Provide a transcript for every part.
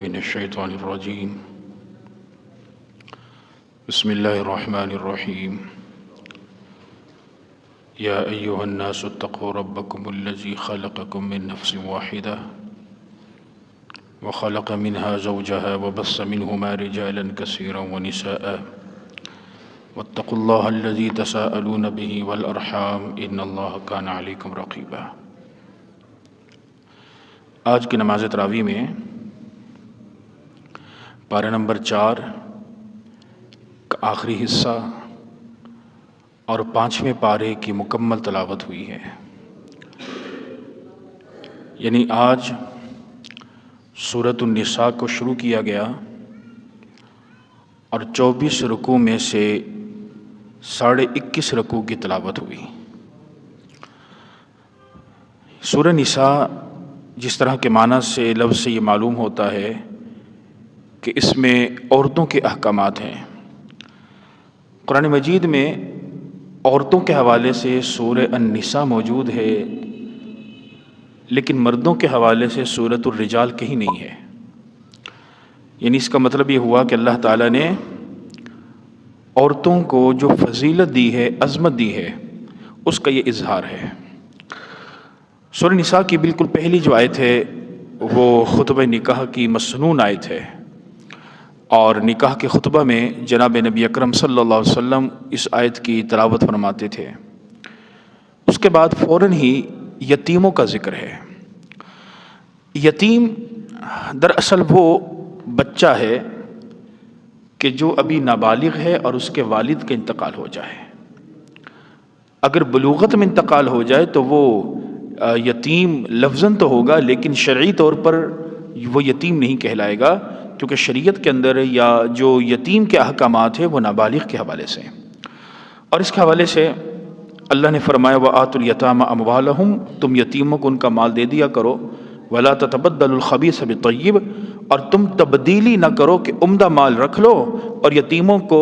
من الشیطان الرجیم بسم اللہ الرحمن الرحیم یا ایہا الناس اتقوا ربکم الذی خلقکم من نفس واحدہ وخلق منها زوجها وبث منهما رجالا كثيرا ونساء واتقوا الله الذي تساءلون به والارحام ان الله كان عليكم رقيبا۔ آج کی نماز تراویح میں پارہ نمبر 4 کا آخری حصہ اور 5ویں پارے کی مکمل تلاوت ہوئی ہے، یعنی آج سورۃ النساء کو شروع کیا گیا اور 24 رکوع میں سے 21.5 رکوع کی تلاوت ہوئی۔ سورہ نساء جس طرح کے معنی سے لفظ سے یہ معلوم ہوتا ہے کہ اس میں عورتوں کے احکامات ہیں۔ قرآن مجید میں عورتوں کے حوالے سے سورہ النساء موجود ہے، لیکن مردوں کے حوالے سے سورۃ الرجال کہیں نہیں ہے۔ یعنی اس کا مطلب یہ ہوا کہ اللہ تعالیٰ نے عورتوں کو جو فضیلت دی ہے، عظمت دی ہے، اس کا یہ اظہار ہے۔ سورہ نساء کی بالکل پہلی جو آیت ہے وہ خطبہ نکاح کی مسنون آیت ہے، اور نکاح کے خطبہ میں جناب نبی اکرم صلی اللہ علیہ وسلم اس آیت کی تلاوت فرماتے تھے۔ اس کے بعد فوراً ہی یتیموں کا ذکر ہے۔ یتیم دراصل وہ بچہ ہے کہ جو ابھی نابالغ ہے اور اس کے والد کا انتقال ہو جائے۔ اگر بلوغت میں انتقال ہو جائے تو وہ یتیم لفظاً تو ہوگا، لیکن شرعی طور پر وہ یتیم نہیں کہلائے گا، کیونکہ شریعت کے اندر یا جو یتیم کے احکامات ہیں وہ نابالغ کے حوالے سے ہیں۔ اور اس کے حوالے سے اللہ نے فرمایا وَآتُوا الْيَتَامَ أَمْوَالَهُمْ، تم یتیموں کو ان کا مال دے دیا کرو، وَلَا تَتَبَدَّلُوا الْخَبِيثَ بِالطَّيِّبِ، اور تم تبدیلی نہ کرو کہ عمدہ مال رکھ لو اور یتیموں کو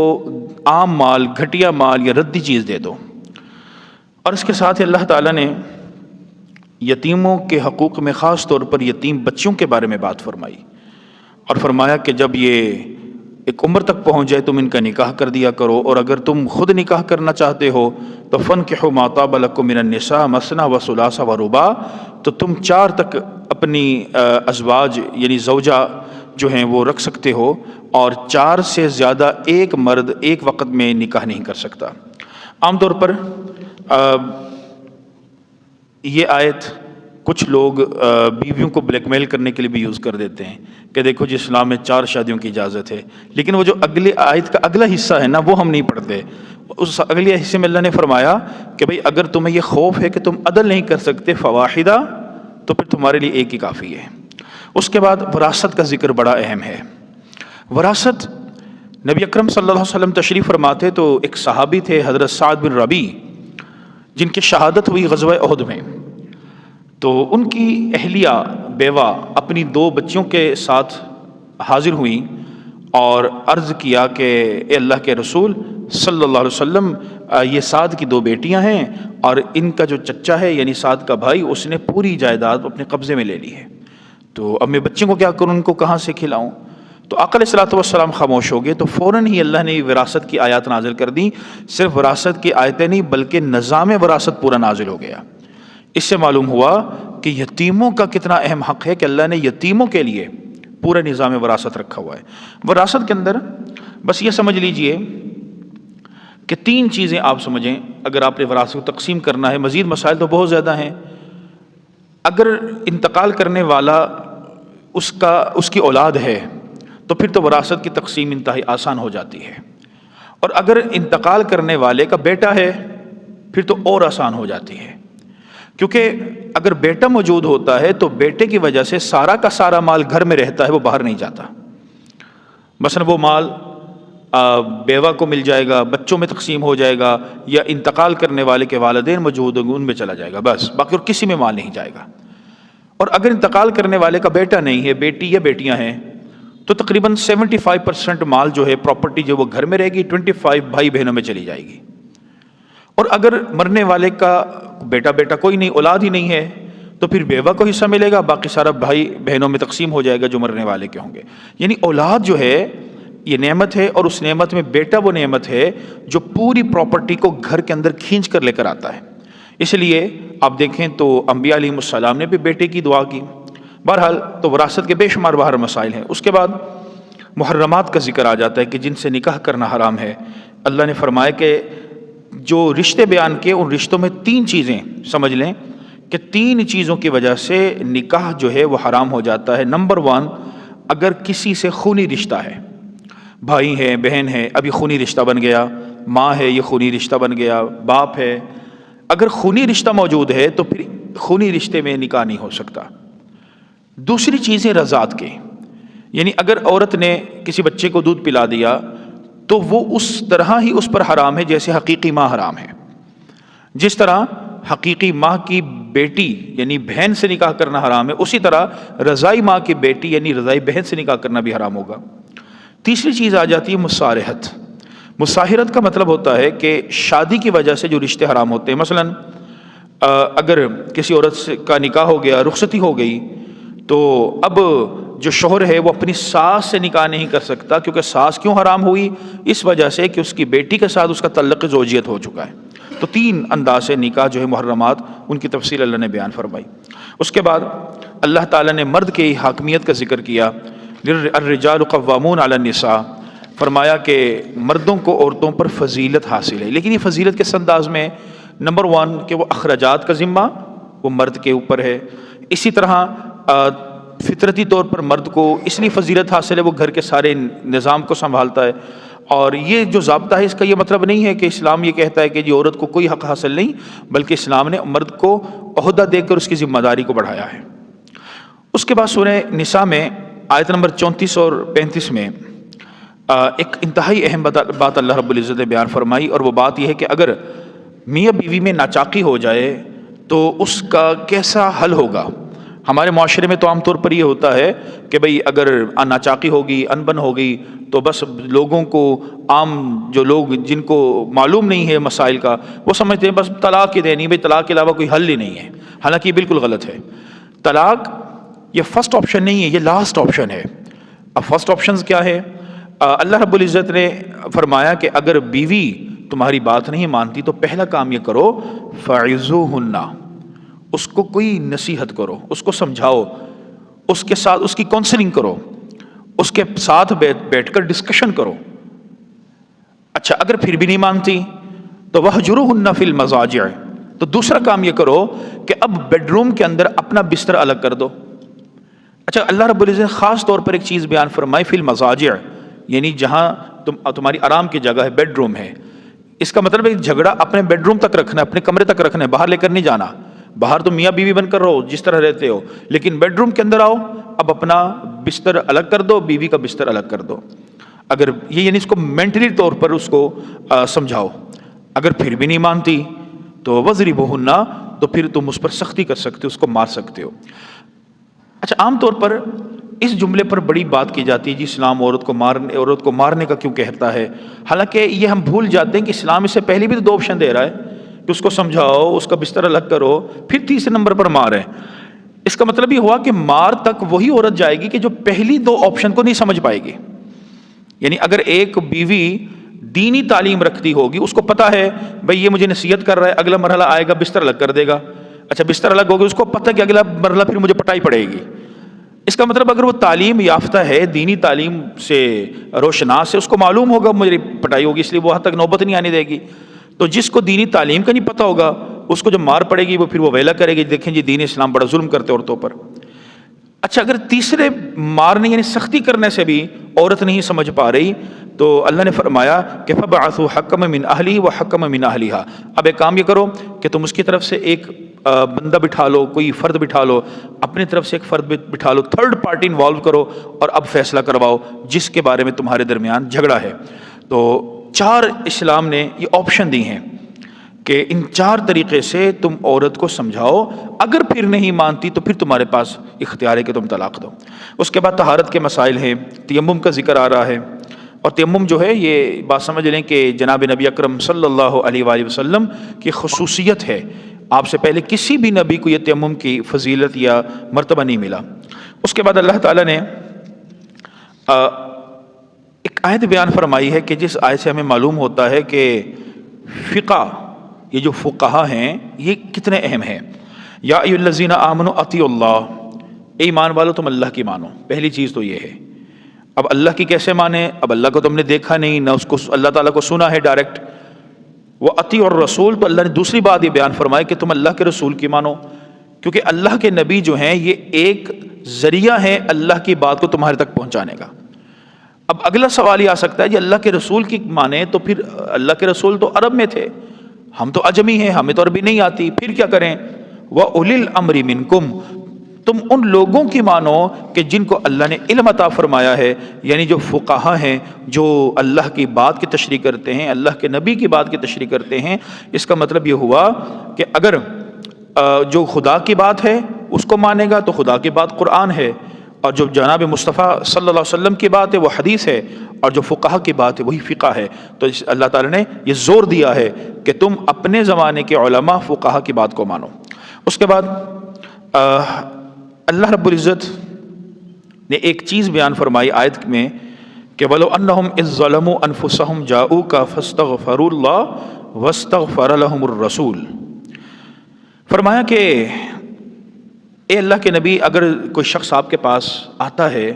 عام مال، گھٹیا مال یا ردی چیز دے دو۔ اور اس کے ساتھ اللہ تعالیٰ نے یتیموں کے حقوق میں خاص طور پر یتیم بچوں کے بارے میں بات فرمائی، اور فرمایا کہ جب یہ ایک عمر تک پہنچ جائے تم ان کا نکاح کر دیا کرو، اور اگر تم خود نکاح کرنا چاہتے ہو تو فَانكِحُوا مَا طَابَ لَكُم مِّنَ النِّسَاءِ مَثْنَىٰ وَثُلَاثَ وَرُبَاعَ، تو تم 4 تک اپنی ازواج یعنی زوجہ جو ہیں وہ رکھ سکتے ہو، اور 4 سے زیادہ ایک مرد ایک وقت میں نکاح نہیں کر سکتا۔ عام طور پر یہ آیت کچھ لوگ بیویوں کو بلیک میل کرنے کے لیے بھی یوز کر دیتے ہیں کہ دیکھو جی اسلام میں 4 شادیوں کی اجازت ہے، لیکن وہ جو اگلی آیت کا اگلا حصہ ہے نا وہ ہم نہیں پڑھتے۔ اس اگلی حصے میں اللہ نے فرمایا کہ بھئی اگر تمہیں یہ خوف ہے کہ تم عدل نہیں کر سکتے فواحدہ، تو پھر تمہارے لیے ایک ہی کافی ہے۔ اس کے بعد وراثت کا ذکر بڑا اہم ہے۔ وراثت نبی اکرم صلی اللہ علیہ وسلم تشریف فرماتے تو ایک صحابی تھے حضرت سعد بن ربیع، جن کی شہادت ہوئی غزوہ احد میں، تو ان کی اہلیہ بیوہ اپنی 2 بچیوں کے ساتھ حاضر ہوئیں اور عرض کیا کہ اے اللہ کے رسول صلی اللہ علیہ وسلم، یہ سعد کی 2 بیٹیاں ہیں اور ان کا جو چچا ہے یعنی سعد کا بھائی، اس نے پوری جائیداد اپنے قبضے میں لے لی ہے، تو اب میں بچوں کو کیا کروں، ان کو کہاں سے کھلاؤں؟ تو آقا علیہ الصلوۃ والسلام خاموش ہو گئے۔ تو فوراً ہی اللہ نے وراثت کی آیات نازل کر دیں۔ صرف وراثت کی آیتیں نہیں بلکہ نظام وراثت پورا نازل ہو گیا۔ اس سے معلوم ہوا کہ یتیموں کا کتنا اہم حق ہے کہ اللہ نے یتیموں کے لیے پورا نظام وراثت رکھا ہوا ہے۔ وراثت کے اندر بس یہ سمجھ لیجئے کہ 3 چیزیں آپ سمجھیں اگر آپ نے وراثت کو تقسیم کرنا ہے، مزید مسائل تو بہت زیادہ ہیں۔ اگر انتقال کرنے والا اس کی اولاد ہے تو پھر تو وراثت کی تقسیم انتہائی آسان ہو جاتی ہے، اور اگر انتقال کرنے والے کا بیٹا ہے پھر تو اور آسان ہو جاتی ہے، کیونکہ اگر بیٹا موجود ہوتا ہے تو بیٹے کی وجہ سے سارا کا سارا مال گھر میں رہتا ہے، وہ باہر نہیں جاتا۔ مثلا وہ مال بیوہ کو مل جائے گا، بچوں میں تقسیم ہو جائے گا، یا انتقال کرنے والے کے والدین موجود ہوں گے ان میں چلا جائے گا، بس باقی اور کسی میں مال نہیں جائے گا۔ اور اگر انتقال کرنے والے کا بیٹا نہیں ہے، بیٹی یا بیٹیاں ہیں، تو تقریباً 75% مال جو ہے پراپرٹی جو وہ گھر میں رہے گی، 25 بھائی بہنوں میں چلی جائے گی۔ اور اگر مرنے والے کا بیٹا کوئی نہیں، اولاد ہی نہیں ہے، تو پھر بیوہ کو حصہ ملے گا، باقی سارا بھائی بہنوں میں تقسیم ہو جائے گا جو مرنے والے کے ہوں گے۔ یعنی اولاد جو ہے یہ نعمت ہے، اور اس نعمت میں بیٹا وہ نعمت ہے جو پوری پراپرٹی کو گھر کے اندر کھینچ کر لے کر آتا ہے۔ اس لیے آپ دیکھیں تو انبیاء علیہ السلام نے بھی بیٹے کی دعا کی۔ بہرحال تو وراثت کے بے شمار باہر مسائل ہیں۔ اس کے بعد محرمات کا ذکر آ جاتا ہے کہ جن سے نکاح کرنا حرام ہے۔ اللہ نے فرمایا کہ جو رشتے بیان کیے ان رشتوں میں 3 چیزیں سمجھ لیں کہ 3 چیزوں کی وجہ سے نکاح جو ہے وہ حرام ہو جاتا ہے۔ نمبر 1، اگر کسی سے خونی رشتہ ہے، بھائی ہے، بہن ہے، اب یہ خونی رشتہ بن گیا، ماں ہے یہ خونی رشتہ بن گیا، باپ ہے، اگر خونی رشتہ موجود ہے تو پھر خونی رشتے میں نکاح نہیں ہو سکتا۔ دوسری چیز ہے رضاعت کے، یعنی اگر عورت نے کسی بچے کو دودھ پلا دیا تو وہ اس طرح ہی اس پر حرام ہے جیسے حقیقی ماں حرام ہے۔ جس طرح حقیقی ماں کی بیٹی یعنی بہن سے نکاح کرنا حرام ہے، اسی طرح رضائی ماں کی بیٹی یعنی رضائی بہن سے نکاح کرنا بھی حرام ہوگا۔ تیسری چیز آ جاتی ہے مصارحت۔ مصاہرت کا مطلب ہوتا ہے کہ شادی کی وجہ سے جو رشتے حرام ہوتے ہیں، مثلا اگر کسی عورت کا نکاح ہو گیا، رخصتی ہو گئی، تو اب جو شوہر ہے وہ اپنی ساس سے نکاح نہیں کر سکتا، کیونکہ ساس کیوں حرام ہوئی؟ اس وجہ سے کہ اس کی بیٹی کے ساتھ اس کا تعلق زوجیت ہو چکا ہے۔ تو 3 انداز سے نکاح جو ہے محرمات، ان کی تفصیل اللہ نے بیان فرمائی۔ اس کے بعد اللہ تعالیٰ نے مرد کی حاکمیت کا ذکر کیا، الرجال قوامون علی النساء، فرمایا کہ مردوں کو عورتوں پر فضیلت حاصل ہے۔ لیکن یہ فضیلت کس انداز میں؟ نمبر 1 کہ وہ اخراجات کا ذمہ وہ مرد کے اوپر ہے۔ اسی طرح فطرتی طور پر مرد کو اس لیے فضیلت حاصل ہے، وہ گھر کے سارے نظام کو سنبھالتا ہے۔ اور یہ جو ضابطہ ہے اس کا یہ مطلب نہیں ہے کہ اسلام یہ کہتا ہے کہ جی عورت کو کوئی حق حاصل نہیں، بلکہ اسلام نے مرد کو عہدہ دے کر اس کی ذمہ داری کو بڑھایا ہے۔ اس کے بعد سورہ نساء میں آیت نمبر 34 اور 35 میں ایک انتہائی اہم بات اللہ رب العزت نے بیان فرمائی، اور وہ بات یہ ہے کہ اگر میاں بیوی میں ناچاقی ہو جائے تو اس کا کیسا حل ہوگا۔ ہمارے معاشرے میں تو عام طور پر یہ ہوتا ہے کہ بھئی اگر ناچاقی ہوگی، انبن ہوگی، تو بس لوگوں کو، عام جو لوگ جن کو معلوم نہیں ہے مسائل کا، وہ سمجھتے ہیں بس طلاق ہی دینی، بھئی طلاق کے علاوہ کوئی حل ہی نہیں ہے۔ حالانکہ یہ بالکل غلط ہے۔ طلاق یہ فرسٹ آپشن نہیں ہے، یہ لاسٹ آپشن ہے۔ اب فرسٹ آپشن کیا ہے؟ اللہ رب العزت نے فرمایا کہ اگر بیوی تمہاری بات نہیں مانتی تو پہلا کام یہ کرو، فَعِظُوهُنَّ، اس کو کوئی نصیحت کرو، اس کو سمجھاؤ، اس کے ساتھ اس کی کونسلنگ کرو، اس کے ساتھ بیٹھ کر ڈسکشن کرو۔ اچھا اگر پھر بھی نہیں مانتی تو وَهْجُرُوهُنَّ فِي الْمَضَاجِعِ، تو دوسرا کام یہ کرو کہ اب بیڈ روم کے اندر اپنا بستر الگ کر دو۔ اچھا اللہ رب العزت نے خاص طور پر ایک چیز بیان فرمائی، فی المضاجع، یعنی جہاں تمہاری آرام کی جگہ ہے، بیڈ روم ہے۔ اس کا مطلب ہے جھگڑا اپنے بیڈ روم تک رکھنا ہے، اپنے کمرے تک رکھنا ہے، باہر لے کر نہیں جانا۔ باہر تو میاں بیوی بن کر رہو جس طرح رہتے ہو، لیکن بیڈ روم کے اندر آؤ، اب اپنا بستر الگ کر دو، بیوی کا بستر الگ کر دو۔ اگر یہ یعنی اس کو مینٹلی طور پر اس کو سمجھاؤ۔ اگر پھر بھی نہیں مانتی تو وَضْرِبُوهُنَّ، تو پھر تم اس پر سختی کر سکتے ہو، اس کو مار سکتے ہو۔ اچھا عام طور پر اس جملے پر بڑی بات کی جاتی ہے جی اسلام عورت کو مارنے کا کیوں کہتا ہے؟ حالانکہ یہ ہم بھول جاتے ہیں کہ اسلام اس سے پہلے بھی تو 2 آپشن دے رہا ہے کہ اس کو سمجھاؤ، اس کا بستر الگ کرو، پھر تیسرے نمبر پر مار ہے۔ اس کا مطلب یہ ہوا کہ مار تک وہی عورت جائے گی کہ جو پہلی 2 آپشن کو نہیں سمجھ پائے گی۔ یعنی اگر ایک بیوی دینی تعلیم رکھتی ہوگی، اس کو پتا ہے بھئی یہ مجھے نصیحت کر رہا ہے، اگلا مرحلہ آئے گا بستر الگ کر دے گا۔ اچھا بستر الگ ہوگا، اس کو پتہ کہ اگلا مرحلہ پھر مجھے پٹائی پڑے گی۔ اس کا مطلب اگر وہ تعلیم یافتہ ہے، دینی تعلیم سے روشناس ہے، اس کو معلوم ہوگا مجھے پٹائی ہوگی، اس لیے وہ حد تک نوبت نہیں آنے دے گی۔ تو جس کو دینی تعلیم کا نہیں پتہ ہوگا، اس کو جب مار پڑے گی وہ پھر وہ ویلا کرے گی، دیکھیں جی دین اسلام بڑا ظلم کرتے عورتوں پر۔ اچھا اگر تیسرے مارنے یعنی سختی کرنے سے بھی عورت نہیں سمجھ پا رہی تو اللہ نے فرمایا کہ فَبَعَثُوا حَكَمًا مِّنْ أَهْلِهِ وَحَكَمًا مِّنْ أَهْلِهَا، اب ایک کام یہ کرو کہ تم اس کی طرف سے ایک بندہ بٹھا لو، کوئی فرد بٹھا لو، اپنی طرف سے ایک فرد بٹھا لو، تھرڈ پارٹی انوالو کرو اور اب فیصلہ کرواؤ جس کے بارے میں تمہارے درمیان جھگڑا ہے۔ تو 4 اسلام نے یہ آپشن دی ہیں کہ ان 4 طریقے سے تم عورت کو سمجھاؤ، اگر پھر نہیں مانتی تو پھر تمہارے پاس اختیار ہے کہ تم طلاق دو۔ اس کے بعد طہارت کے مسائل ہیں، تیمم کا ذکر آ رہا ہے، اور تیمم جو ہے یہ بات سمجھ لیں کہ جناب نبی اکرم صلی اللہ علیہ وآلہ وسلم کی خصوصیت ہے، آپ سے پہلے کسی بھی نبی کو یہ تیمم کی فضیلت یا مرتبہ نہیں ملا۔ اس کے بعد اللہ تعالیٰ نے ایک آیت بیان فرمائی ہے کہ جس آیت سے ہمیں معلوم ہوتا ہے کہ فقہ، یہ جو فقہا ہیں یہ کتنے اہم ہیں۔ یا ایھا الذین آمنوا اطیعوا اللہ، اے ایمان والو تم اللہ کی مانو۔ پہلی چیز تو یہ ہے۔ اب اللہ کی کیسے مانیں؟ اب اللہ کو تم نے دیکھا نہیں، نہ اس کو اللہ تعالیٰ کو سنا ہے ڈائریکٹ۔ وہ اطیعوا الرسول، تو اللہ نے دوسری بات یہ بیان فرمائی کہ تم اللہ کے رسول کی مانو، کیونکہ اللہ کے نبی جو ہیں یہ ایک ذریعہ ہے اللہ کی بات کو تمہارے تک پہنچانے کا۔ اب اگلا سوال یہ آ سکتا ہے کہ اللہ کے رسول کی مانیں تو پھر اللہ کے رسول تو عرب میں تھے، ہم تو عجمی ہیں، ہمیں تو عربی نہیں آتی، پھر کیا کریں؟ وَأُولِي الْأَمْرِ مِنْكُمْ، تم ان لوگوں کی مانو کہ جن کو اللہ نے علم عطا فرمایا ہے، یعنی جو فقہا ہیں، جو اللہ کی بات کی تشریح کرتے ہیں، اللہ کے نبی کی بات کی تشریح کرتے ہیں۔ اس کا مطلب یہ ہوا کہ اگر جو خدا کی بات ہے اس کو مانے گا تو خدا کی بات قرآن ہے، اور جو جناب مصطفیٰ صلی اللہ علیہ وسلم کی بات ہے وہ حدیث ہے، اور جو فقہا کی بات ہے وہی فقہ ہے۔ تو اللہ تعالیٰ نے یہ زور دیا ہے کہ تم اپنے زمانے کے علماء فقہا کی بات کو مانو۔ اس کے بعد اللہ رب العزت نے ایک چیز بیان فرمائی آیت میں کہ وَلَوْ أَنَّهُمْ إِذ ظَّلَمُوا أَنفُسَهُمْ جَاءُوكَ فَاسْتَغْفَرُوا اللَّهَ وَاسْتَغْفَرَ لَهُمُ الرَّسُولُ، فرمایا کہ اے اللہ کے نبی، اگر کوئی شخص آپ کے پاس آتا ہے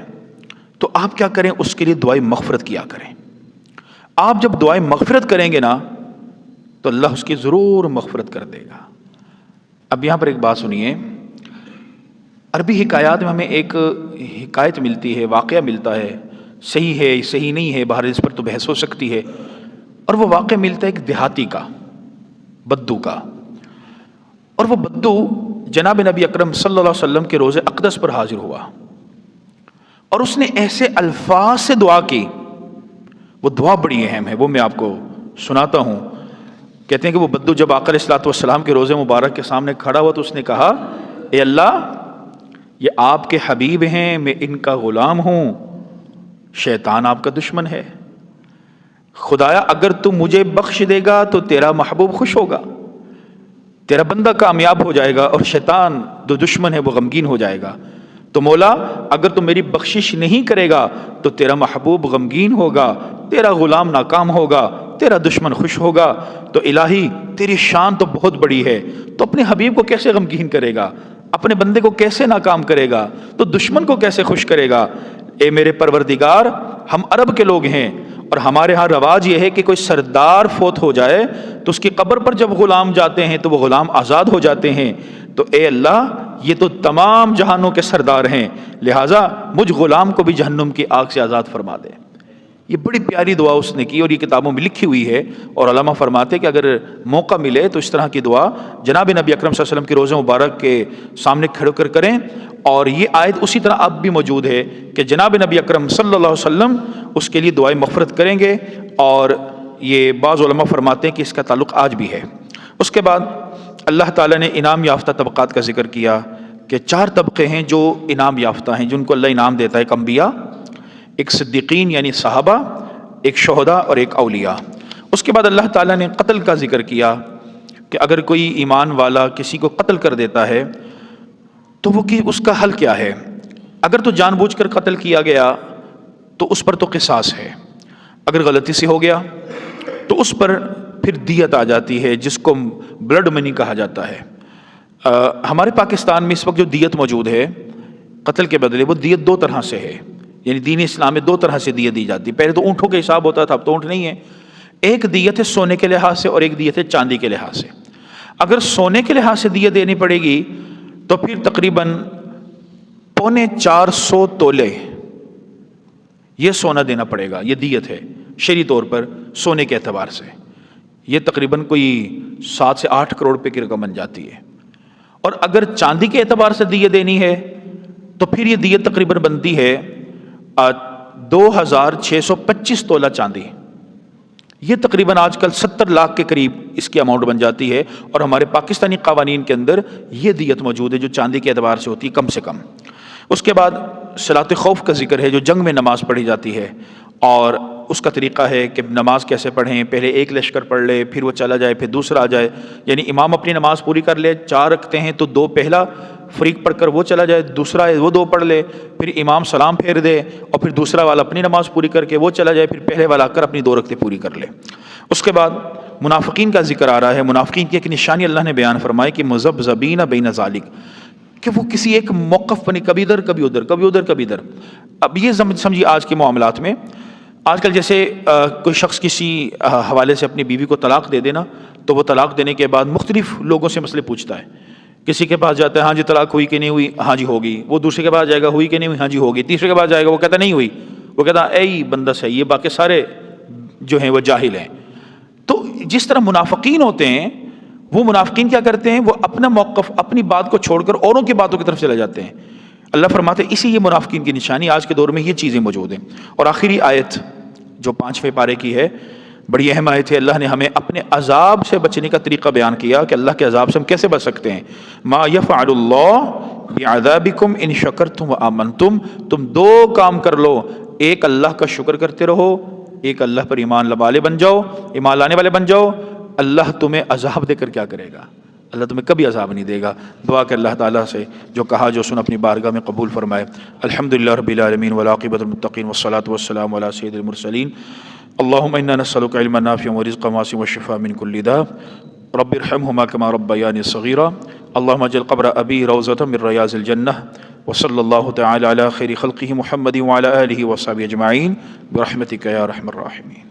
تو آپ کیا کریں؟ اس کے لیے دعائیں مغفرت کیا کریں۔ آپ جب دعائیں مغفرت کریں گے نا تو اللہ اس کی ضرور مغفرت کر دے گا۔ اب یہاں پر ایک بات سنیے، عربی حکایات میں ہمیں ایک حکایت ملتی ہے، واقعہ ملتا ہے، صحیح ہے صحیح نہیں ہے، بہر اس پر تو بحث ہو سکتی ہے، اور وہ واقعہ ملتا ہے ایک دیہاتی کا، بدو کا، اور وہ بدو جناب نبی اکرم صلی اللہ علیہ وسلم کے روزے اقدس پر حاضر ہوا، اور اس نے ایسے الفاظ سے دعا کی، وہ دعا بڑی اہم ہے، وہ میں آپ کو سناتا ہوں۔ کہتے ہیں کہ وہ بدو جب آقا علیہ الصلوۃ والسلام کے روزے مبارک کے سامنے کھڑا ہوا تو اس نے کہا، اے اللہ، یہ آپ کے حبیب ہیں، میں ان کا غلام ہوں، شیطان آپ کا دشمن ہے، خدایا اگر تو مجھے بخش دے گا تو تیرا محبوب خوش ہوگا، تیرا بندہ کامیاب ہو جائے گا، اور شیطان جو دشمن ہے وہ غمگین ہو جائے گا۔ تو مولا اگر تو میری بخشش نہیں کرے گا تو تیرا محبوب غمگین ہوگا، تیرا غلام ناکام ہوگا، تیرا دشمن خوش ہوگا۔ تو الہی تیری شان تو بہت بڑی ہے، تو اپنے حبیب کو کیسے غمگین کرے گا، اپنے بندے کو کیسے ناکام کرے گا، تو دشمن کو کیسے خوش کرے گا؟ اے میرے پروردگار، ہم عرب کے لوگ ہیں، اور ہمارے ہاں رواج یہ ہے کہ کوئی سردار فوت ہو جائے تو اس کی قبر پر جب غلام جاتے ہیں تو وہ غلام آزاد ہو جاتے ہیں، تو اے اللہ یہ تو تمام جہانوں کے سردار ہیں، لہٰذا مجھ غلام کو بھی جہنم کی آگ سے آزاد فرما دے۔ یہ بڑی پیاری دعا اس نے کی، اور یہ کتابوں میں لکھی ہوئی ہے، اور علماء فرماتے کہ اگر موقع ملے تو اس طرح کی دعا جناب نبی اکرم صلی اللہ علیہ وسلم کے روزے مبارک کے سامنے کھڑے کر کریں۔ اور یہ آیت اسی طرح اب بھی موجود ہے کہ جناب نبی اکرم صلی اللہ علیہ وسلم اس کے لیے دعائیں مغفرت کریں گے، اور یہ بعض علماء فرماتے ہیں کہ اس کا تعلق آج بھی ہے۔ اس کے بعد اللہ تعالیٰ نے انعام یافتہ طبقات کا ذکر کیا کہ 4 طبقے ہیں جو انعام یافتہ ہیں، جن کو اللہ انعام دیتا ہے، ایک انبیاء، ایک صدیقین یعنی صحابہ، ایک شہداء اور ایک اولیاء۔ اس کے بعد اللہ تعالیٰ نے قتل کا ذکر کیا کہ اگر کوئی ایمان والا کسی کو قتل کر دیتا ہے تو وہ اس کا حل کیا ہے؟ اگر تو جان بوجھ کر قتل کیا گیا تو اس پر تو قصاص ہے، اگر غلطی سے ہو گیا تو اس پر پھر دیت آ جاتی ہے، جس کو بلڈ منی کہا جاتا ہے۔ ہمارے پاکستان میں اس وقت جو دیت موجود ہے قتل کے بدلے، وہ دیت 2 طرح سے ہے، یعنی دین اسلام میں 2 طرح سے دیت دی جاتی ہے۔ پہلے تو اونٹوں کے حساب ہوتا تھا، اب تو اونٹ نہیں ہے۔ ایک دیت ہے سونے کے لحاظ سے، اور ایک دیت ہے چاندی کے لحاظ سے۔ اگر سونے کے لحاظ سے دیت دینی پڑے گی تو پھر تقریباً 450 تولے یہ سونا دینا پڑے گا، یہ دیت ہے شرعی طور پر سونے کے اعتبار سے۔ یہ تقریباً کوئی 7 سے 8 کروڑ روپے کی رقم بن جاتی ہے۔ اور اگر چاندی کے اعتبار سے دیت دینی ہے تو پھر یہ دیت تقریباً بنتی ہے 2625 تولہ چاندی، یہ تقریباً آج کل 70 لاکھ کے قریب اس کی اماؤنٹ بن جاتی ہے، اور ہمارے پاکستانی قوانین کے اندر یہ دیت موجود ہے جو چاندی کے اعتبار سے ہوتی ہے کم سے کم۔ اس کے بعد صلاۃ خوف کا ذکر ہے جو جنگ میں نماز پڑھی جاتی ہے، اور اس کا طریقہ ہے کہ نماز کیسے پڑھیں، پہلے ایک لشکر پڑھ لے، پھر وہ چلا جائے، پھر دوسرا آ جائے، یعنی امام اپنی نماز پوری کر لے، 4 رکعتیں ہیں تو 2 پہلا فریق پڑھ کر وہ چلا جائے، دوسرا ہے وہ 2 پڑھ لے، پھر امام سلام پھیر دے، اور پھر دوسرا والا اپنی نماز پوری کر کے وہ چلا جائے، پھر پہلے والا آ کر اپنی 2 رکعتیں پوری کر لے۔ اس کے بعد منافقین کا ذکر آ رہا ہے۔ منافقین کی ایک نشانی اللہ نے بیان فرمائی کہ مذبذبین بین ذالک، کہ وہ کسی ایک موقف بنے، کبھی ادھر کبھی ادھر، کبھی ادھر کبھی ادھر۔ اب یہ سمجھیے آج کے معاملات میں، آج کل جیسے کوئی شخص کسی حوالے سے اپنی بیوی کو طلاق دے دینا، تو وہ طلاق دینے کے بعد مختلف لوگوں سے مسئلے پوچھتا ہے۔ کسی کے پاس جاتا ہے، ہاں جی طلاق ہوئی کہ نہیں ہوئی، ہاں جی ہوگی۔ وہ دوسرے کے پاس جائے گا، ہوئی کہ نہیں ہوئی، ہاں جی ہوگی۔ تیسرے کے پاس جائے گا، وہ کہتا نہیں ہوئی، وہ کہتا اے بندہ صحیح ہے، باقی سارے جو ہیں وہ جاہل ہیں۔ تو جس طرح منافقین ہوتے ہیں، وہ منافقین کیا کرتے ہیں، وہ اپنا موقف، اپنی بات کو چھوڑ کر اوروں کی باتوں کی طرف چلے جاتے ہیں۔ اللہ فرماتے ہیں اسی یہ منافقین کی نشانی، آج کے دور میں یہ چیزیں موجود ہیں۔ اور آخری آیت جو 5ویں پارے کی ہے، بڑی اہم آیت ہے۔ اللہ نے ہمیں اپنے عذاب سے بچنے کا طریقہ بیان کیا کہ اللہ کے عذاب سے ہم کیسے بچ سکتے ہیں۔ ما یفعل اللہ بعذابکم ان شکرتم وآمنتم، تم 2 کام کر لو، ایک اللہ کا شکر کرتے رہو، ایک اللہ پر ایمان لانے والے بن جاؤ، اللہ تمہیں عذاب دے کر کیا کرے گا؟ اللہ تمہیں کبھی عذاب نہیں دے گا۔ دعا کہ اللہ تعالیٰ سے جو کہا جو سن اپنی بارگاہ میں قبول فرمائے۔ الحمدللہ رب العالمین والعاقبۃ للمتقین والصلاة والسلام علی سید المرسلین۔ اللہم انا نسألک علما نافعا ورزقا واسعا والشفاء من کل داء، رب ارحمہما کما ربیانی صغیرا، اللہم اجعل قبر ابی روضۃ من ریاض الجنہ، وصلی اللہ تعالی علی خیر خلقہ محمد وعلی آلہ وصحبہ اجمعین برحمتک یا ارحم الراحمین۔